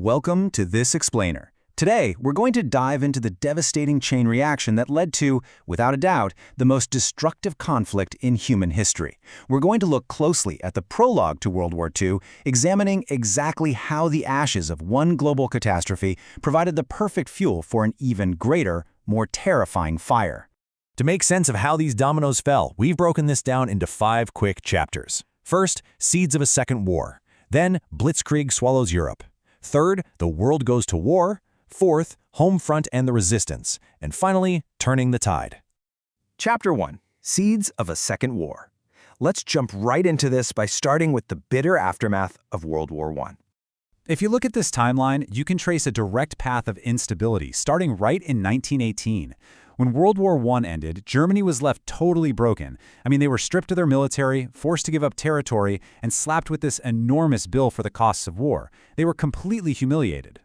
Welcome to This Explainer. Today, we're going to dive into the devastating chain reaction that led to, without a doubt, the most destructive conflict in human history. We're going to look closely at the prologue to World War II, examining exactly how the ashes of one global catastrophe provided the perfect fuel for an even greater, more terrifying fire. To make sense of how these dominoes fell, we've broken this down into 5 quick chapters. First, seeds of a second war. Then, Blitzkrieg swallows Europe. Third, the world goes to war. Fourth, home front and the resistance. And finally, turning the tide. Chapter 1. Seeds of a Second War. Let's jump right into this by starting with the bitter aftermath of World War I. If you look at this timeline, you can trace a direct path of instability, starting right in 1918. When World War I ended, Germany was left totally broken. They were stripped of their military, forced to give up territory, and slapped with this enormous bill for the costs of war. They were completely humiliated.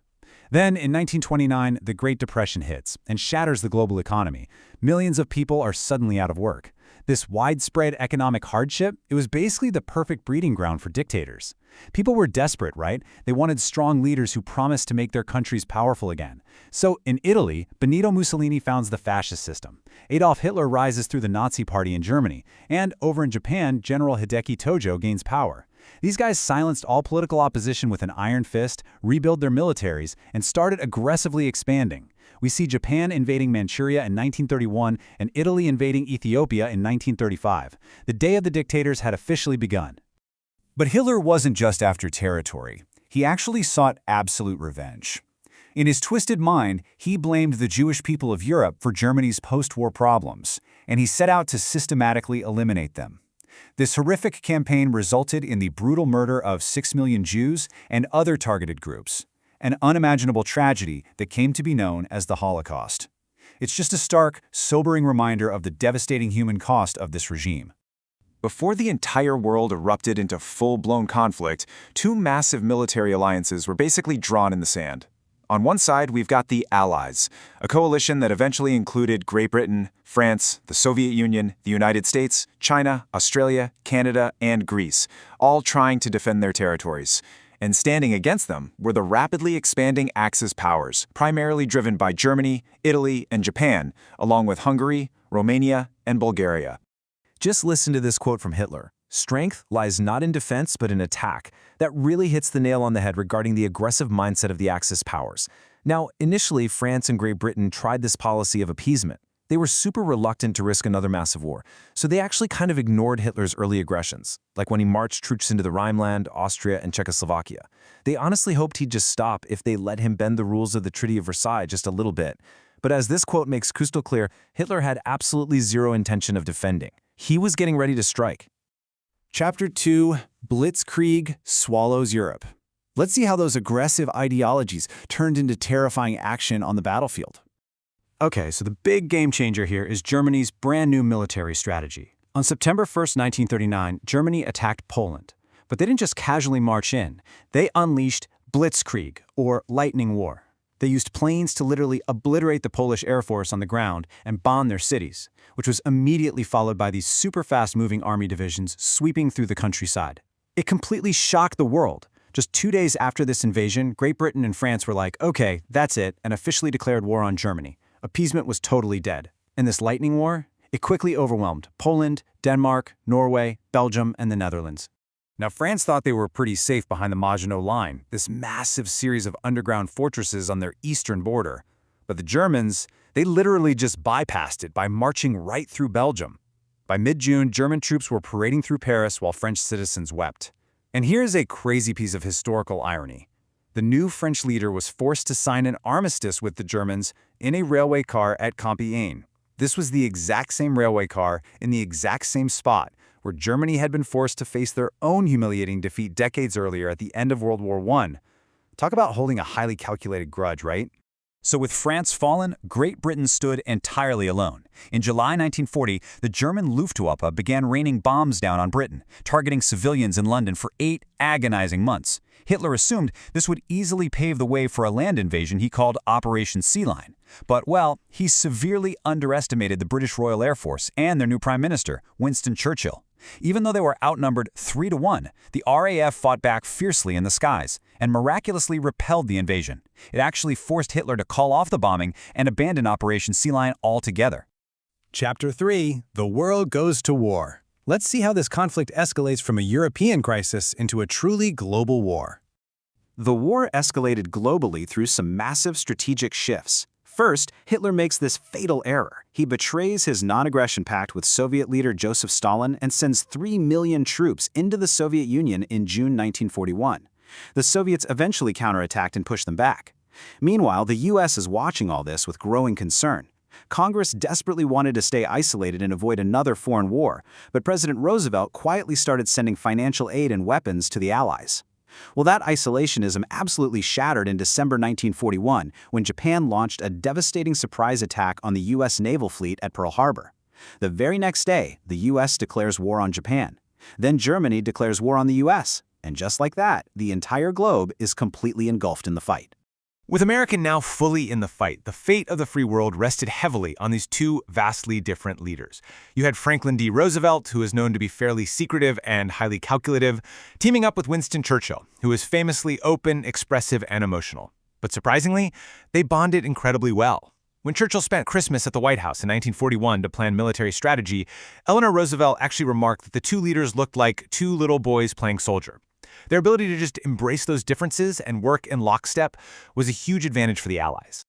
Then, in 1929, the Great Depression hits and shatters the global economy. Millions of people are suddenly out of work. This widespread economic hardship, it was basically the perfect breeding ground for dictators. People were desperate, right? They wanted strong leaders who promised to make their countries powerful again. So, in Italy, Benito Mussolini founds the fascist system. Adolf Hitler rises through the Nazi Party in Germany. And over in Japan, General Hideki Tojo gains power. These guys silenced all political opposition with an iron fist, rebuilt their militaries, and started aggressively expanding. We see Japan invading Manchuria in 1931 and Italy invading Ethiopia in 1935. The day of the dictators had officially begun. But Hitler wasn't just after territory. He actually sought absolute revenge. In his twisted mind, he blamed the Jewish people of Europe for Germany's post-war problems, and he set out to systematically eliminate them. This horrific campaign resulted in the brutal murder of 6 million Jews and other targeted groups, an unimaginable tragedy that came to be known as the Holocaust. It's just a stark, sobering reminder of the devastating human cost of this regime. Before the entire world erupted into full-blown conflict, 2 massive military alliances were basically drawn in the sand. On one side, we've got the Allies, a coalition that eventually included Great Britain, France, the Soviet Union, the United States, China, Australia, Canada, and Greece, all trying to defend their territories. And standing against them were the rapidly expanding Axis powers, primarily driven by Germany, Italy, and Japan, along with Hungary, Romania, and Bulgaria. Just listen to this quote from Hitler. "Strength lies not in defense but in attack." That really hits the nail on the head regarding the aggressive mindset of the Axis powers. Now, initially, France and Great Britain tried this policy of appeasement. They were super reluctant to risk another massive war, so they actually kind of ignored Hitler's early aggressions, like when he marched troops into the Rhineland, Austria, and Czechoslovakia. They honestly hoped he'd just stop if they let him bend the rules of the Treaty of Versailles just a little bit. But as this quote makes crystal clear, Hitler had absolutely zero intention of defending. He was getting ready to strike. Chapter 2. Blitzkrieg swallows Europe. Let's see how those aggressive ideologies turned into terrifying action on the battlefield. Okay, so the big game changer here is Germany's brand new military strategy. On September 1st, 1939, Germany attacked Poland. But they didn't just casually march in. They unleashed Blitzkrieg, or lightning war. They used planes to literally obliterate the Polish Air Force on the ground and bomb their cities, which was immediately followed by these super fast-moving army divisions sweeping through the countryside. It completely shocked the world. Just 2 days after this invasion, Great Britain and France were like, okay, that's it, and officially declared war on Germany. Appeasement was totally dead. And this lightning war, it quickly overwhelmed Poland, Denmark, Norway, Belgium, and the Netherlands. Now, France thought they were pretty safe behind the Maginot Line, this massive series of underground fortresses on their eastern border. But the Germans, they literally just bypassed it by marching right through Belgium. By mid-June, German troops were parading through Paris while French citizens wept. And here's a crazy piece of historical irony. The new French leader was forced to sign an armistice with the Germans in a railway car at Compiègne. This was the exact same railway car in the exact same spot where Germany had been forced to face their own humiliating defeat decades earlier at the end of World War I. Talk about holding a highly calculated grudge, right? So with France fallen, Great Britain stood entirely alone. In July 1940, the German Luftwaffe began raining bombs down on Britain, targeting civilians in London for 8 agonizing months. Hitler assumed this would easily pave the way for a land invasion he called Operation Sea Lion. But, well, he severely underestimated the British Royal Air Force and their new Prime Minister, Winston Churchill. Even though they were outnumbered 3-1, the RAF fought back fiercely in the skies and miraculously repelled the invasion. It actually forced Hitler to call off the bombing and abandon Operation Sea Lion altogether. Chapter 3: The World Goes to War. Let's see how this conflict escalates from a European crisis into a truly global war. The war escalated globally through some massive strategic shifts. First, Hitler makes this fatal error. He betrays his non-aggression pact with Soviet leader Joseph Stalin and sends 3 million troops into the Soviet Union in June 1941. The Soviets eventually counterattacked and pushed them back. Meanwhile, the US is watching all this with growing concern. Congress desperately wanted to stay isolated and avoid another foreign war, but President Roosevelt quietly started sending financial aid and weapons to the Allies. Well, that isolationism absolutely shattered in December 1941 when Japan launched a devastating surprise attack on the U.S. naval fleet at Pearl Harbor. The very next day, the U.S. declares war on Japan. Then Germany declares war on the U.S. And just like that, the entire globe is completely engulfed in the fight. With America now fully in the fight, the fate of the free world rested heavily on these two vastly different leaders. You had Franklin D. Roosevelt, who is known to be fairly secretive and highly calculative, teaming up with Winston Churchill, who is famously open, expressive, and emotional. But surprisingly, they bonded incredibly well. When Churchill spent Christmas at the White House in 1941 to plan military strategy, Eleanor Roosevelt actually remarked that the two leaders looked like two little boys playing soldier. Their ability to just embrace those differences and work in lockstep was a huge advantage for the Allies.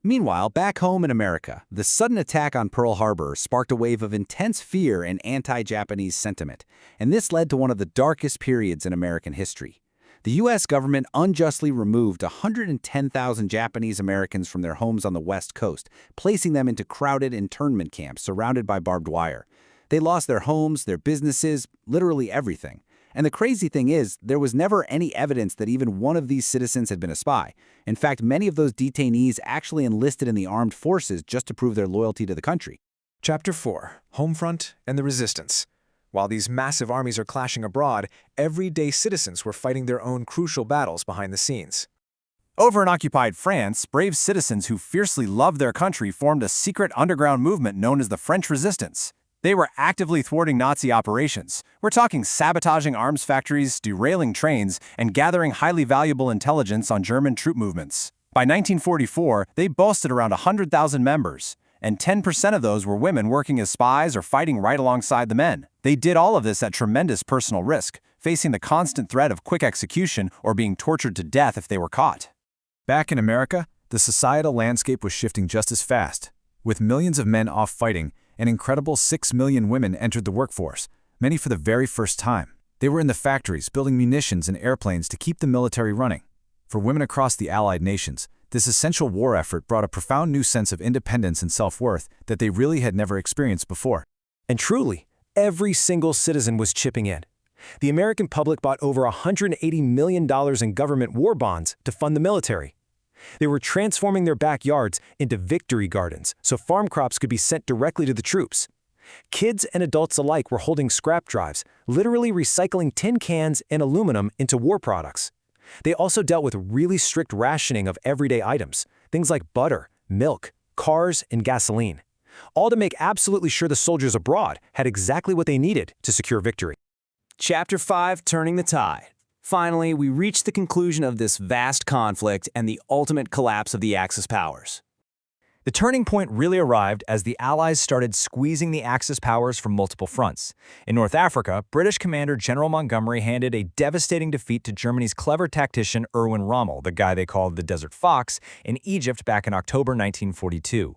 Meanwhile, back home in America, the sudden attack on Pearl Harbor sparked a wave of intense fear and anti-Japanese sentiment, and this led to one of the darkest periods in American history. The U.S. government unjustly removed 110,000 Japanese Americans from their homes on the West Coast, placing them into crowded internment camps surrounded by barbed wire. They lost their homes, their businesses, literally everything. And the crazy thing is, there was never any evidence that even one of these citizens had been a spy. In fact, many of those detainees actually enlisted in the armed forces just to prove their loyalty to the country. Chapter 4: Homefront and the Resistance. While these massive armies are clashing abroad, everyday citizens were fighting their own crucial battles behind the scenes. Over in occupied France, brave citizens who fiercely loved their country formed a secret underground movement known as the French Resistance. They were actively thwarting Nazi operations. We're talking sabotaging arms factories, derailing trains, and gathering highly valuable intelligence on German troop movements. By 1944, they boasted around 100,000 members, and 10% of those were women working as spies or fighting right alongside the men. They did all of this at tremendous personal risk, facing the constant threat of quick execution or being tortured to death if they were caught. Back in America, the societal landscape was shifting just as fast. With millions of men off fighting, an incredible 6 million women entered the workforce, many for the very first time. They were in the factories building munitions and airplanes to keep the military running. For women across the Allied nations, this essential war effort brought a profound new sense of independence and self-worth that they really had never experienced before. And truly, every single citizen was chipping in. The American public bought over $180 million in government war bonds to fund the military. They were transforming their backyards into victory gardens so farm crops could be sent directly to the troops. Kids and adults alike were holding scrap drives, literally recycling tin cans and aluminum into war products. They also dealt with really strict rationing of everyday items, things like butter, milk, cars, and gasoline, all to make absolutely sure the soldiers abroad had exactly what they needed to secure victory. Chapter 5: Turning the Tide. Finally, we reach the conclusion of this vast conflict and the ultimate collapse of the Axis powers. The turning point really arrived as the Allies started squeezing the Axis powers from multiple fronts. In North Africa, British commander General Montgomery handed a devastating defeat to Germany's clever tactician Erwin Rommel, the guy they called the Desert Fox, in Egypt back in October 1942.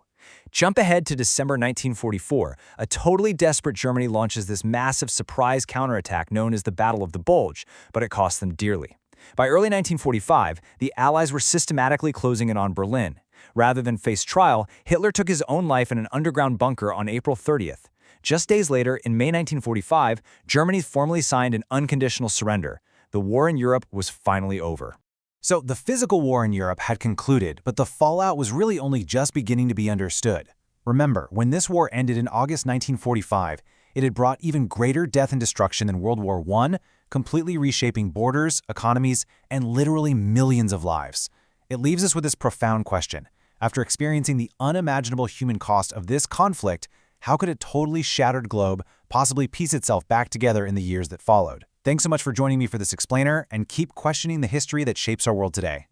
Jump ahead to December 1944, a totally desperate Germany launches this massive surprise counterattack known as the Battle of the Bulge, but it cost them dearly. By early 1945, the Allies were systematically closing in on Berlin. Rather than face trial, Hitler took his own life in an underground bunker on April 30th. Just days later, in May 1945, Germany formally signed an unconditional surrender. The war in Europe was finally over. So the physical war in Europe had concluded, but the fallout was really only just beginning to be understood. Remember, when this war ended in August 1945, it had brought even greater death and destruction than World War I, completely reshaping borders, economies, and literally millions of lives. It leaves us with this profound question. After experiencing the unimaginable human cost of this conflict, how could a totally shattered globe possibly piece itself back together in the years that followed. Thanks so much for joining me for this explainer, and keep questioning the history that shapes our world today.